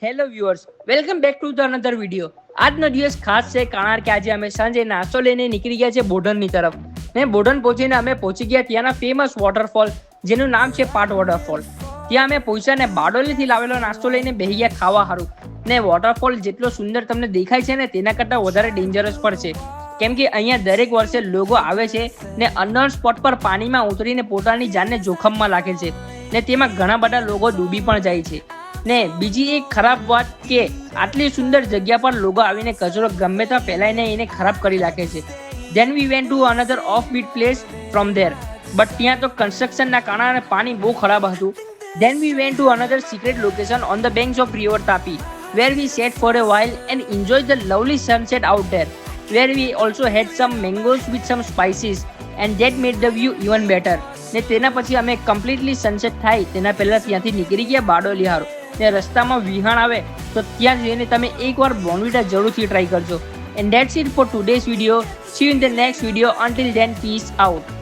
Hello viewers, welcome back to the another video. આજનો દિવસ ખાસ છે કારણ કે આજે અમે સાંજે નાસ્તો લઈને નીકળી ગયા છે બોઢનની તરફ. ને બોઢન પહોંચીને અમે પહોંચી ગયા ત્યાંના ફેમસ વોટરફોલ જેનું નામ છે પાટ વોટરફોલ. ત્યાં અમે પહોંચ્યા ને બારડોલીથી લાવેલો નાસ્તો લઈને બેસી ગયા ખાવા સારું. ને વોટરફોલ જેટલો સુંદર તમને દેખાય છે ને તેના કરતાં વધારે ડેન્જરસ પણ છે, કેમ કે અહીંયા દરેક વર્ષે લોકો આવે છે ને અનનોન સ્પોટ પર પાણીમાં ઉતરીને પોતાની જાનને જોખમમાં રાખે છે ને તેમાં ઘણા બધા લોકો ડૂબી પણ જાય છે. ને બીજી એક ખરાબ વાત કે આટલી સુંદર જગ્યા પર લોકો આવીને કચરો ગમે ત્યાં ફેલાઈને એને ખરાબ કરી નાખે છે. Then we went to another of bit place from there, but ત્યાં તો કન્સ્ટ્રક્શનના કારણે પાણી બહુ ખરાબ હતું. Then we went to another secret location on the banks of river Tapi, where we sat for a while and enjoyed the lovely sunset out there, where we also had some mangoes with some spices and that made the view even better. ને તેના પછી અમે completely sunset થાય તેના પહેલાં ત્યાંથી નીકળી ગયા બારડોલી હારો. ને રસ્તામાં વિહાણ આવે તો ત્યાં જઈને તમે એકવાર બોર્નવિટા જરૂરથી ટ્રાય કરજો. And that's it for today's video. See you in the next video. Until then, peace out.